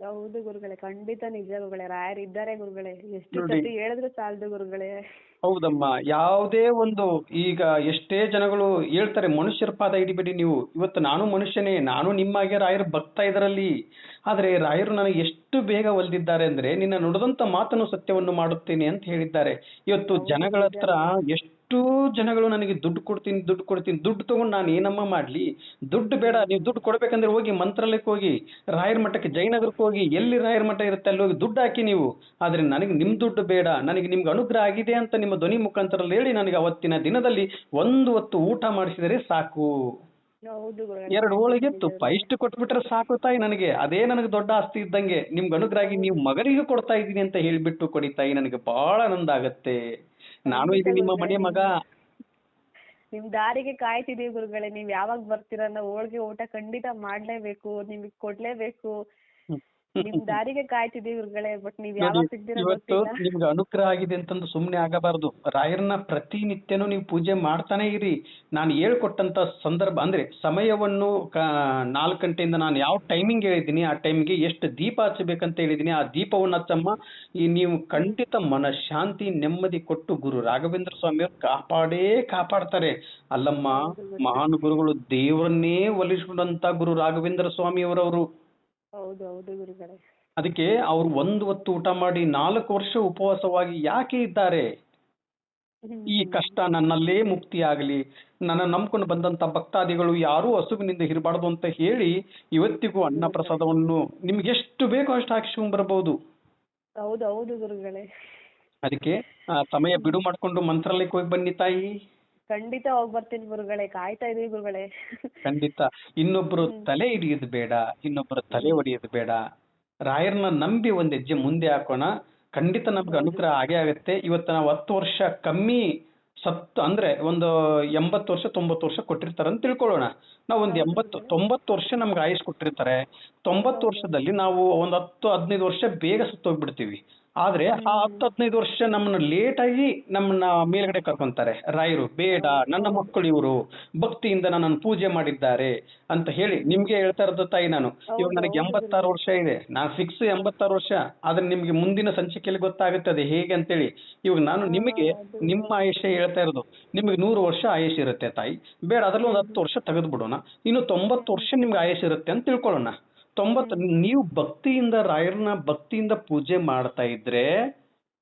ಹೌದು ಗುರುಗಳೇ, ಖಂಡಿತ ನಿಜ ಗುರುಗಳೇ, ರಾಯರು ಇದ್ದಾರೆ ಗುರುಗಳೇ, ಎಷ್ಟು ನೋಡಿ. ಸತಿ ಹೇಳಿದ್ರು ಸಾಲದು ಗುರುಗಳೇ. ಹೌದಮ್ಮ. ಯಾವುದೇ ಒಂದು ಈಗ ಎಷ್ಟೇ ಜನಗಳು ಹೇಳ್ತಾರೆ, ಮನುಷ್ಯರ ಪಾದ ಹಿಡಿಬೇಡಿ ನೀವು. ಇವತ್ತು ನಾನು ಮನುಷ್ಯನೇ, ನಾನು ನಿಮ್ಮಾಗೆ ರಾಯರು ಭಕ್ತ ಇದರಲ್ಲಿ. ಆದ್ರೆ ರಾಯರು ನನಗೆ ಎಷ್ಟು ಬೇಗ ಒಲ್ದಿದ್ದಾರೆ ಅಂದ್ರೆ, ನಿನ್ನ ನುಡಿದಂತ ಮಾತನ್ನು ಸತ್ಯವನ್ನು ಮಾಡುತ್ತೇನೆ ಅಂತ ಹೇಳಿದ್ದಾರೆ. ಇವತ್ತು ಜನಗಳ ಹತ್ರ ಎಷ್ಟು ಜನಗಳು ನನಗೆ ದುಡ್ಡು ಕೊಡ್ತೀನಿ ದುಡ್ಡು ಕೊಡ್ತೀನಿ, ದುಡ್ಡು ತಗೊಂಡು ನಾನು ಏನಮ್ಮ ಮಾಡ್ಲಿ? ದುಡ್ಡು ಬೇಡ, ನೀವು ದುಡ್ಡು ಕೊಡ್ಬೇಕಂದ್ರೆ ಹೋಗಿ ಮಂತ್ರಾಲಯಕ್ಕೆ ಹೋಗಿ, ರಾಯರ ಮಠಕ್ಕೆ ಜಯನಗರಕ್ಕೆ ಹೋಗಿ, ಎಲ್ಲಿ ರಾಯರ ಮಠ ಇರುತ್ತೆ ಅಲ್ಲಿ ಹೋಗಿ ದುಡ್ಡು ಹಾಕಿ ನೀವು. ಆದ್ರೆ ನನಗೆ ನಿಮ್ ದುಡ್ಡು ಬೇಡ, ನನಗೆ ನಿಮ್ಗೆ ಅನುಗ್ರಹ ಆಗಿದೆ ಅಂತ ನಿಮ್ಮ ಧ್ವನಿ ಮುಖಾಂತರದಲ್ಲಿ ಹೇಳಿ ನನಗೆ ಅವತ್ತಿನ ದಿನದಲ್ಲಿ ಒಂದು ಹೊತ್ತು ಊಟ ಮಾಡಿಸಿದರೆ ಸಾಕು. ಹೌದು ಗುರುಗಳೇ, 2 ಹೋಳಿಗೆ ಖಂಡಿತ ತುಪ್ಪ ನಿಜ ಇಷ್ಟು ಕೊಟ್ಬಿಟ್ರೆ ಸಾಕು ತಾಯಿ ನನಗೆ. ಅದೇ ನನಗೆ ದೊಡ್ಡ ಆಸ್ತಿ ಇದ್ದಂಗೆ. ನಿಮ್ಗೆ ಅನುಗ್ರಹ ಆಗಿ ನೀವು ಮಗನಿಗೆ ಕೊಡ್ತಾ ಇದ್ದೀನಿ ಅಂತ ಹೇಳ್ಬಿಟ್ಟು ಕೊಡಿ ತಾಯಿ, ನನಗೆ ಬಹಳ ಆನಂದ ಆಗತ್ತೆ. ನಾನು ಖಂಡಿತ ಇದು ನಿಮ್ಮ ಗುರುಗಳೇ. ಮನೆ ಮಗ. ನಿಮ್ ದಾರಿಗೆ ಕಾಯ್ತಿದೀವಿ ಗುರುಗಳೇ, ನೀವ್ ಯಾವಾಗ ಬರ್ತೀರ ಅನ್ನೋ ಹೋಳ್ಗೆ ಊಟ ಖಂಡಿತ ಮಾಡ್ಲೇಬೇಕು, ನಿಮಗೆ ಕೊಡ್ಲೇಬೇಕು. ನಿಮ್ ದಾರಿಗೆ ಕಾಯ್ತಿದೀವಿ ಗುರುಗಳೇ, ಬಟ್ ನೀವ್ ನೋಡಿ, ಯಾವಾಗ ಸಿಗ್ತೀರ ಇವತ್ತು ಗೊತ್ತಿಲ್ಲ. ನಿಮ್ಗೆ ಅನುಗ್ರಹ ಆಗಿದೆ ಅಂತಂದು ಸುಮ್ನೆ ಆಗಬಾರದು. ರಾಯರನ್ನ ಪ್ರತಿನಿತ್ಯನೂ ನೀವು ಪೂಜೆ ಮಾಡ್ತಾನೆ ಇರಿ. ನಾನು ಹೇಳ್ಕೊಟ್ಟಂತ ಸಂದರ್ಭ ಅಂದ್ರೆ ಸಮಯವನ್ನು 4 ಗಂಟೆಯಿಂದ ನಾನು ಯಾವ ಟೈಮಿಂಗ್ ಹೇಳಿದ್ದೀನಿ ಆ ಟೈಮ್ಗೆ ಎಷ್ಟು ದೀಪ ಹಚ್ಚಬೇಕಂತ ಹೇಳಿದ್ದೀನಿ ಆ ದೀಪವನ್ನು ಹಚ್ಚಮ್ಮ. ಈ ನೀವು ಖಂಡಿತ ಮನಃಶಾಂತಿ ನೆಮ್ಮದಿ ಕೊಟ್ಟು ಗುರು ರಾಘವೇಂದ್ರ ಸ್ವಾಮಿಯವರು ಕಾಪಾಡೇ ಕಾಪಾಡ್ತಾರೆ. ಅಲ್ಲಮ್ಮ, ಮಹಾನ್ ಗುರುಗಳು ದೇವರನ್ನೇ ಒಲಿಸಿಕೊಂಡಂತ ಗುರು ರಾಘವೇಂದ್ರ ಸ್ವಾಮಿಯವರವರು. ಹೌದು ಹೌದು ಗುರುಗಳೇ. ಅದಕ್ಕೆ ಅವರು ಒಂದು ಹೊತ್ತು ಊಟ ಮಾಡಿ 4 ವರ್ಷ ಉಪವಾಸವಾಗಿ ಯಾಕೆ ಇದ್ದಾರೆ? ಈ ಕಷ್ಟ ನನ್ನಲ್ಲೇ ಮುಕ್ತಿ ಆಗಲಿ, ನನ್ನ ನಂಬ್ಕೊಂಡು ಬಂದಂತ ಭಕ್ತಾದಿಗಳು ಯಾರೂ ಹಸುವಿನಿಂದ ಇರಬಾರ್ದು ಅಂತ ಹೇಳಿ ಇವತ್ತಿಗೂ ಅನ್ನ ಪ್ರಸಾದವನ್ನು ನಿಮ್ಗೆ ಎಷ್ಟು ಬೇಕೋ ಅಷ್ಟು ಹಾಕಿಸ್ಕೊಂಡ್ ಬರ್ಬೋದು. ಹೌದು ಹೌದು ಗುರುಗಳೇ. ಅದಕ್ಕೆ ಸಮಯ ಬಿಡು ಮಾಡ್ಕೊಂಡು ಮಂತ್ರಾಲಯಕ್ಕೆ ಹೋಗಿ ಬನ್ನಿ ತಾಯಿ. ಖಂಡಿತ ಹೋಗ್ ಬರ್ತೀನಿ ಗುರುಗಳೇ, ಕಾಯ್ತಾ ಇದೀವಿ ಗುರುಗಳೇ. ಖಂಡಿತ. ಇನ್ನೊಬ್ರು ತಲೆ ಹಿಡಿಯೋದು ಬೇಡ, ಇನ್ನೊಬ್ರು ತಲೆ ಒಡೆಯೋದು ಬೇಡ. ರಾಯರನ್ನ ನಂಬಿ ಒಂದ್ ಹೆಜ್ಜೆ ಮುಂದೆ ಹಾಕೋಣ. ಖಂಡಿತ ನಮ್ಗೆ ಅನುಗ್ರಹ ಆಗೇ ಆಗುತ್ತೆ. ಇವತ್ತು ನಾವು 10 ವರ್ಷ ಕಮ್ಮಿ ಸತ್ತು ಅಂದ್ರೆ ಒಂದು 80 ವರ್ಷ 90 ವರ್ಷ ಕೊಟ್ಟಿರ್ತಾರೆ ಅಂತ ತಿಳ್ಕೊಳ್ಳೋಣ. ನಾವು ಒಂದು 80-90 ವರ್ಷ ನಮ್ಗೆ ಆಯುಷ್ ಕೊಟ್ಟಿರ್ತಾರೆ. 90 ವರ್ಷದಲ್ಲಿ ನಾವು ಒಂದು 10-15 ವರ್ಷ ಬೇಗ ಸತ್ತೋಗ್ಬಿಡ್ತೀವಿ. ಆದ್ರೆ ಆ 10-15 ವರ್ಷ ನಮ್ಮನ್ನ ಲೇಟ್ ಆಗಿ ನಮ್ಮನ್ನ ಮೇಲ್ಗಡೆ ಕರ್ಕೊಂತಾರೆ ರಾಯರು. ಬೇಡ, ನನ್ನ ಮಕ್ಕಳು ಇವರು ಭಕ್ತಿಯಿಂದ ನನ್ನನ್ನು ಪೂಜೆ ಮಾಡಿದ್ದಾರೆ ಅಂತ ಹೇಳಿ ನಿಮ್ಗೆ ಹೇಳ್ತಾ ಇರೋದು ತಾಯಿ ನಾನು. ಇವಾಗ ನನಗೆ 86 ವರ್ಷ ಇದೆ, ನಾನು ಫಿಕ್ಸ್ 86 ವರ್ಷ. ಆದ್ರೆ ನಿಮ್ಗೆ ಮುಂದಿನ ಸಂಚಿಕೆಯಲ್ಲಿ ಗೊತ್ತಾಗುತ್ತೆ ಅದು ಹೇಗೆ ಅಂತೇಳಿ. ಇವಾಗ ನಾನು ನಿಮಗೆ ನಿಮ್ಮ ಆಯುಷ್ಯ ಹೇಳ್ತಾ ಇರೋದು. ನಿಮ್ಗೆ 100 ವರ್ಷ ಆಯುಷ್ ಇರುತ್ತೆ ತಾಯಿ, ಬೇಡ ಅದ್ರಲ್ಲಿ ಒಂದು 10 ವರ್ಷ ತೆಗೆದು ಬಿಡೋಣ, ಇನ್ನು 90 ವರ್ಷ ನಿಮ್ಗೆ ಆಯುಷ್ ಇರುತ್ತೆ ಅಂತ ತಿಳ್ಕೊಳ್ಳೋಣ. 90 ನೀವು ಭಕ್ತಿಯಿಂದ ರಾಯರನ್ನ ಭಕ್ತಿಯಿಂದ ಪೂಜೆ ಮಾಡ್ತಾ ಇದ್ರೆ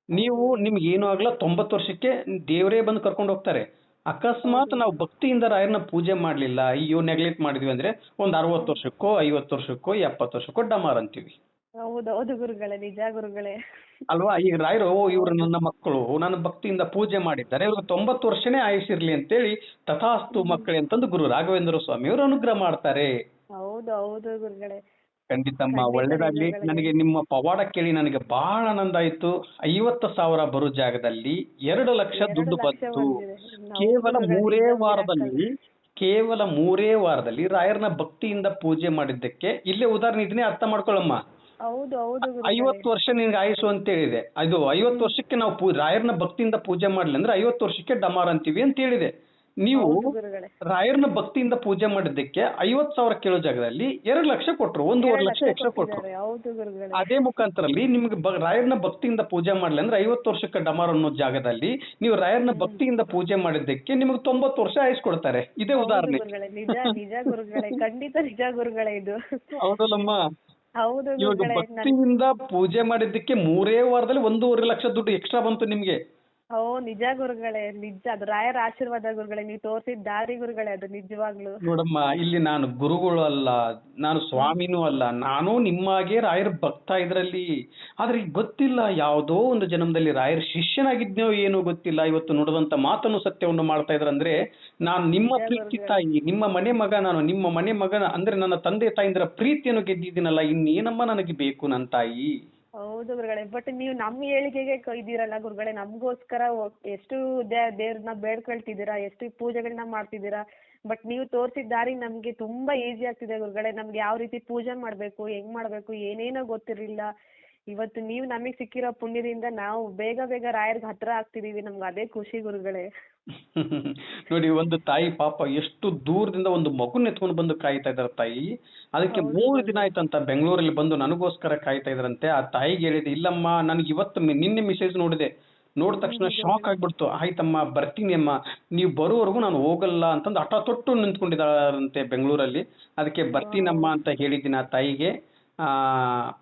ನೀವು ನಿಮ್ಗೆ ಏನೂ ಆಗಲ್ಲ. 90 ವರ್ಷಕ್ಕೆ ದೇವರೇ ಬಂದು ಕರ್ಕೊಂಡು ಹೋಗ್ತಾರೆ. ಅಕಸ್ಮಾತ್ ನಾವು ಭಕ್ತಿಯಿಂದ ರಾಯರನ್ನ ಪೂಜೆ ಮಾಡ್ಲಿಲ್ಲ, ಅಯ್ಯೋ ನೆಗ್ಲೆಕ್ಟ್ ಮಾಡಿದ್ವಿ ಅಂದ್ರೆ ಒಂದು 60 ವರ್ಷಕ್ಕೋ 50 ವರ್ಷಕ್ಕೋ 70 ವರ್ಷಕ್ಕೋ ಡಮಾರ್ ಅಂತೀವಿ. ಹೌದೌದು ಗುರುಗಳೇ, ನಿಜ ಗುರುಗಳೇ. ಅಲ್ವಾ? ಈಗ ರಾಯರು ಇವರು ನನ್ನ ಮಕ್ಕಳು, ನನ್ನ ಭಕ್ತಿಯಿಂದ ಪೂಜೆ ಮಾಡಿದ್ದಾರೆ, ಇವ್ರಿಗೆ 90 ವರ್ಷನೇ ಆಯುಷ್ ಇರ್ಲಿ ಅಂತೇಳಿ ತಥಾಸ್ತು ಮಕ್ಕಳೇ ಅಂತಂದು ಗುರು ರಾಘವೇಂದ್ರ ಸ್ವಾಮಿ ಅವರು ಅನುಗ್ರಹ ಮಾಡ್ತಾರೆ. ಹೌದು ಹೌದು ಗುರುಗಳೇ. ಖಂಡಿತಮ್ಮ, ಖಂಡಿತ ಒಳ್ಳೇದಾಗ್ಲಿ. ನಿಜಗಳೇ. ನನಗೆ ನಿಮ್ಮ ಪವಾಡ ಕೇಳಿ ನನಗೆ ಬಹಳ ಆನಂದ ಆಯ್ತು. 50,000 ಬರೋ ಜಾಗದಲ್ಲಿ 2 ಲಕ್ಷ 2 ದುಡ್ಡು ಲಕ್ಷ ಬಂತು. ಬಂದಿದೆ. ಕೇವಲ ಹೌದು ಗುರುಗಳೇ, ಮೂರೇ ನಿಜ ವಾರದಲ್ಲಿ ಮಿರಾಕಲ್. ಕೇವಲ 3 ವಾರದಲ್ಲಿ ರಾಯರನ ಭಕ್ತಿಯಿಂದ ಪೂಜೆ ಮಾಡಿದ್ದಕ್ಕೆ ಇಲ್ಲೇ ಉದಾಹರಣೆ ಇದನ್ನೇ ಅರ್ಥ ಮಾಡ್ಕೊಳ್ಳಮ್ಮ. ಹೌದು ಹೌದು ಗುರುಗಳೇ. 50 ವರ್ಷ ನಿನ್ಗೆ ಆಯುಸ್ಸು ಅಂತ ಹೇಳಿದೆ. ಅದು 50 ವರ್ಷಕ್ಕೆ ನಾವು ರಾಯರನ ಭಕ್ತಿಯಿಂದ ಪೂಜೆ ಮಾಡ್ಲಿ ಅಂದ್ರೆ 50 ವರ್ಷಕ್ಕೆ ಡಮಾರ್ ಅಂತೀವಿ ಅಂತ ಹೇಳಿದೆ. ನೀವು ಹೌದು ಗುರುಗಳೇ. ರಾಯರನ ಭಕ್ತಿಯಿಂದ ಪೂಜೆ ಮಾಡಿದ್ದಕ್ಕೆ 50,000 ಕೇಳೋ ಜಾಗದಲ್ಲಿ 2 ಲಕ್ಷ ಕೊಟ್ರು, 1.5 2 ಲಕ್ಷ ಲಕ್ಷ ಎಕ್ಸ್ಟ್ರಾ ಕೊಟ್ರು. ಕೊಟ್ಟಿದ್ದಾರೆ. ಹೌದು ಗುರುಗಳೇ. ಅದೇ ಮುಖಾಂತರಲ್ಲಿ ನಿಮ್ಗೆ ರಾಯರನ ಭಕ್ತಿಯಿಂದ ಪೂಜೆ ಮಾಡ್ಲಿ ಅಂದ್ರೆ 50 ವರ್ಷಕ್ಕೆ ಡಮಾರ್ ಅನ್ನೋ ಜಾಗದಲ್ಲಿ ನೀವು ರಾಯರನ ಭಕ್ತಿಯಿಂದ ಪೂಜೆ ಮಾಡಿದ್ದಕ್ಕೆ ನಿಮ್ಗೆ 90 ವರ್ಷ ಆಯುಸ್ ಕೊಡ್ತಾರೆ. ಇದೇ ಹೌದು ಉದಾಹರಣೆ. ಗುರುಗಳೇ, ನಿಜ ನಿಜ ಗುರುಗಳೇ, ಖಂಡಿತ ನಿಜ ಗುರುಗಳೇ ಇದು. ಹೌದಲ್ಲಮ್ಮ. ಹೌದು ಇವಾಗ ಗುರುಗಳೇ. ಭಕ್ತಿಯಿಂದ ಪೂಜೆ ಮಾಡಿದ್ದಕ್ಕೆ 3 ವಾರದಲ್ಲಿ 1.5 ಲಕ್ಷ ದುಡ್ಡು ಎಕ್ಸ್ಟ್ರಾ ಬಂತು ನಿಮ್ಗೆ. ಓ ನಿಜ ಗುರುಗಳೇ, ನಿಜ ಅದು ರಾಯರ ಆಶೀರ್ವಾದ ಗುರುಗಳೇ, ನೀವು ತೋರಿಸಿದ ದಾರಿ ಗುರುಗಳೇ ಅದು ನಿಜವಾಗ್ಲು. ನೋಡಮ್ಮ, ಇಲ್ಲಿ ನಾನು ಗುರುಗಳು ಅಲ್ಲ, ನಾನು ಸ್ವಾಮಿನೂ ಅಲ್ಲ, ನಾನು ನಿಮ್ಮಾಗೆ ರಾಯರ ಭಕ್ತ ಇದ್ರಲ್ಲಿ. ಆದ್ರೆ ಈಗ ಗೊತ್ತಿಲ್ಲ, ಯಾವುದೋ ಒಂದು ಜನ್ಮದಲ್ಲಿ ರಾಯರ ಶಿಷ್ಯನಾಗಿದ್ನೋ ಏನೋ ಗೊತ್ತಿಲ್ಲ, ಇವತ್ತು ನುಡಿದಂತ ಮಾತನ್ನು ಸತ್ಯವನ್ನು ಮಾಡ್ತಾ ಇದ್ರಂದ್ರೆ ನಾನು ನಿಮ್ಮ ಪ್ರೀತಿ ತಾಯಿ, ನಿಮ್ಮ ಮನೆ ಮಗ, ನಾನು ನಿಮ್ಮ ಮನೆ ಮಗನ ಅಂದ್ರೆ ನನ್ನ ತಂದೆ ತಾಯಿಂದರ ಪ್ರೀತಿಯನ್ನು ಗೆದ್ದಿದ್ದೀನಲ್ಲ, ಇನ್ನೇನಮ್ಮ ನನಗೆ ಬೇಕು ನನ್ನ ತಾಯಿ. ಹೌದು ಗುರುಗಳೇ, ಬಟ್ ನೀವು ನಮ್ಮ ಏಳಿಗೆಗೆ ಇದ್ದೀರಲ್ಲ ಗುರುಗಳೇ, ನಮಗೋಸ್ಕರ ಎಷ್ಟು ದೇವ್ರನ್ನ ಬೇಡ್ಕೊಳ್ತಿದ್ದೀರಾ, ಎಷ್ಟು ಪೂಜೆಗಳನ್ನ ಮಾಡ್ತಿದ್ದೀರಾ. ಬಟ್ ನೀವು ತೋರಿಸಿದ ದಾರಿ ನಮಗೆ ತುಂಬಾ ಈಸಿ ಆಗ್ತಿದೆ ಗುರುಗಳೇ. ನಮ್ಗೆ ಯಾವ ರೀತಿ ಪೂಜೆ ಮಾಡಬೇಕು, ಹೆಂಗ್ ಮಾಡಬೇಕು, ಏನೇನೋ ಗೊತ್ತಿರಲಿಲ್ಲ. ಇವತ್ತು ನೀವು ನಮಗೆ ಸಿಕ್ಕಿರೋ ಪುಣ್ಯದಿಂದ ನಾವು ಬೇಗ ಬೇಗ ರಾಯರ್ಗೆ ಹತ್ರ ಆಗ್ತಿದೀವಿ. ನಮ್ಗೆ ಅದೇ ಖುಷಿ ಗುರುಗಳೇ. ನೋಡಿ, ಒಂದು ತಾಯಿ ಪಾಪ ಎಷ್ಟು ದೂರದಿಂದ ಒಂದು ಮಗುನ ಎತ್ಕೊಂಡು ಬಂದು ಕಾಯ್ತಾ ಇದಾರೆ ತಾಯಿ. ಅದಕ್ಕೆ 3 ದಿನ ಆಯ್ತಂತ ಬೆಂಗಳೂರಲ್ಲಿ ಬಂದು ನನಗೋಸ್ಕರ ಕಾಯ್ತಾ ಇದ್ರಂತೆ. ಆ ತಾಯಿಗೆ ಹೇಳಿದೆ, ಇಲ್ಲಮ್ಮ ನನಗೆ ಇವತ್ತು ನಿನ್ನೆ ಮೆಸೇಜ್ ನೋಡಿದೆ, ನೋಡಿದ ತಕ್ಷಣ ಶಾಕ್ ಆಗ್ಬಿಡ್ತು. ಆಯ್ತಮ್ಮ ಬರ್ತೀನಿ ಅಮ್ಮ, ನೀವು ಬರೋವರೆಗೂ ನಾನು ಹೋಗಲ್ಲ ಅಂತಂದು ಹಠ ತೊಟ್ಟು ನಿಂತ್ಕೊಂಡಿದ್ದಾರಂತೆ ಬೆಂಗಳೂರಲ್ಲಿ. ಅದಕ್ಕೆ ಬರ್ತೀನಮ್ಮ ಅಂತ ಹೇಳಿದ್ದೀನಿ ಆ ತಾಯಿಗೆ.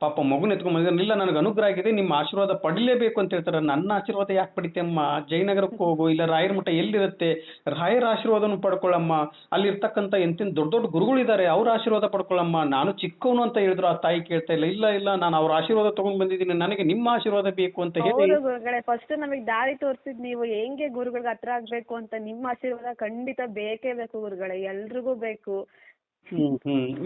ಪಾಪ ಮಗುನ ಎತ್ಕೊಂಡ್ ಬಂದಿದ್ದಾನೆ. ಇಲ್ಲ, ನನಗೆ ಅನುಗ್ರಹ ಆಗಿದೆ, ನಿಮ್ಮ ಆಶೀರ್ವಾದ ಪಡಿಲೇಬೇಕು ಅಂತ ಹೇಳ್ತಾರೆ. ನನ್ನ ಆಶೀರ್ವಾದ ಯಾಕೆ ಪಡಿತೇಮ್ಮ, ಜಯನಗರಕ್ಕೆ ಹೋಗು, ಇಲ್ಲ ರಾಯರ ಮಠ ಎಲ್ಲಿರುತ್ತೆ, ರಾಯರ ಆಶೀರ್ವಾದನು ಪಡ್ಕೊಳ್ಳಮ್ಮ, ಅಲ್ಲಿರ್ತಕ್ಕಂಥ ಎಂತೆಂತ ದೊಡ್ಡ ದೊಡ್ಡ ಗುರುಗಳಿದ್ದಾರೆ, ಅವ್ರ ಆಶೀರ್ವಾದ ಪಡ್ಕೊಳ್ಳಮ್ಮ. ನಾನು ಚಿಕ್ಕವನು ಅಂತ ಹೇಳಿದ್ರು. ಆ ತಾಯಿ ಕೇಳ್ತಾ ಇಲ್ಲ, ಇಲ್ಲ ಇಲ್ಲ ನಾನು ಅವ್ರ ಆಶೀರ್ವಾದ ತಗೊಂಡ್ ಬಂದಿದ್ದೀನಿ, ನನಗೆ ನಿಮ್ಮ ಆಶೀರ್ವಾದ ಬೇಕು ಅಂತ ಹೇಳಿ. ಹೌದು ಗುರುಗಳೇ, ಫಸ್ಟ್ ನಮಗೆ ದಾರಿ ತೋರಿಸಿದ್ ನೀವು, ಹೆಂಗೆ ಗುರುಗಳಿಗೆ ಹತ್ರ ಆಗ್ಬೇಕು ಅಂತ. ನಿಮ್ಮ ಆಶೀರ್ವಾದ ಖಂಡಿತ ಬೇಕೇ ಬೇಕು ಗುರುಗಳೇ, ಎಲ್ರಿಗೂ ಬೇಕು.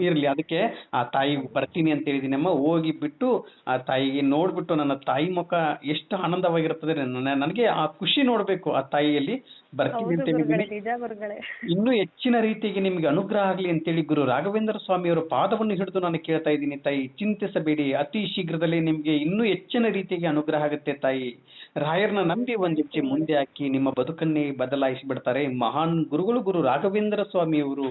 ಇರ್ಲಿ, ಅದಕ್ಕೆ ಆ ತಾಯಿ ಬರ್ತೀನಿ ಅಂತ ಹೇಳಿದೀನಮ್ಮ. ಹೋಗಿ ಬಿಟ್ಟು ಆ ತಾಯಿಗೆ ನೋಡ್ಬಿಟ್ಟು ನನ್ನ ತಾಯಿ ಮುಖ ಎಷ್ಟು ಆನಂದವಾಗಿರ್ತದೆ, ನನಗೆ ಆ ಖುಷಿ ನೋಡ್ಬೇಕು ಆ ತಾಯಿಯಲ್ಲಿ. ಬರ್ತೀನಿ ಅಂತ ಹೇಳಿದೀನಿ. ನಿಜ ಗುರುಗಳೇ. ಇನ್ನೂ ಹೆಚ್ಚಿನ ರೀತಿಗೆ ನಿಮ್ಗೆ ಅನುಗ್ರಹ ಆಗ್ಲಿ ಅಂತೇಳಿ ಗುರು ರಾಘವೇಂದ್ರ ಸ್ವಾಮಿಯವರ ಪಾದವನ್ನು ಹಿಡಿದು ನಾನು ಕೇಳ್ತಾ ಇದ್ದೀನಿ ತಾಯಿ. ಚಿಂತಿಸಬೇಡಿ, ಅತಿ ಶೀಘ್ರದಲ್ಲೇ ನಿಮ್ಗೆ ಇನ್ನೂ ಹೆಚ್ಚಿನ ರೀತಿಗೆ ಅನುಗ್ರಹ ಆಗುತ್ತೆ ತಾಯಿ. ರಾಯರ್ನ ನಂಬಿ ಒಂದ್ ಹೆಜ್ಜೆ ಮುಂದೆ ಹಾಕಿ ನಿಮ್ಮ ಬದುಕನ್ನೇ ಬದಲಾಯಿಸಿ ಬಿಡ್ತಾರೆ ಮಹಾನ್ ಗುರುಗಳು ಗುರು ರಾಘವೇಂದ್ರ ಸ್ವಾಮಿಯವರು.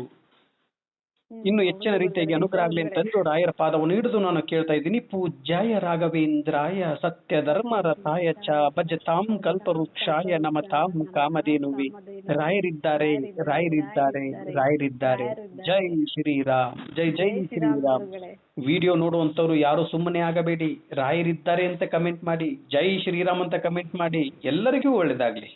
ಇನ್ನು ಹೆಚ್ಚಿನ ರೀತಿಯಾಗಿ ಅನುಗ್ರಹ ಆಗ್ಲಿ ಅಂತಂದು ರಾಯರ ಪಾದವನ್ನು ಹಿಡಿದು ನಾನು ಕೇಳ್ತಾ ಇದ್ದೀನಿ. ಪೂಜ್ಯಾಯ ರಾಘವೇಂದ್ರಾಯ ಸತ್ಯ ಧರ್ಮ ರಥಾಯ ಚ ಭಜತಾಂ ಕಲ್ಪವೃಕ್ಷಾಯ ನಮತಾಂ ಕಾಮಧೇನುವೆ. ರಾಯರಿದ್ದಾರೆ, ರಾಯರಿದ್ದಾರೆ, ರಾಯರಿದ್ದಾರೆ. ಜೈ ಶ್ರೀರಾಮ್, ಜೈ ಜೈ ಶ್ರೀರಾಮ್. ವಿಡಿಯೋ ನೋಡುವಂತವ್ರು ಯಾರು ಸುಮ್ಮನೆ ಆಗಬೇಡಿ, ರಾಯರಿದ್ದಾರೆ ಅಂತ ಕಮೆಂಟ್ ಮಾಡಿ, ಜೈ ಶ್ರೀರಾಮ್ ಅಂತ ಕಮೆಂಟ್ ಮಾಡಿ. ಎಲ್ಲರಿಗೂ ಒಳ್ಳೇದಾಗ್ಲಿ.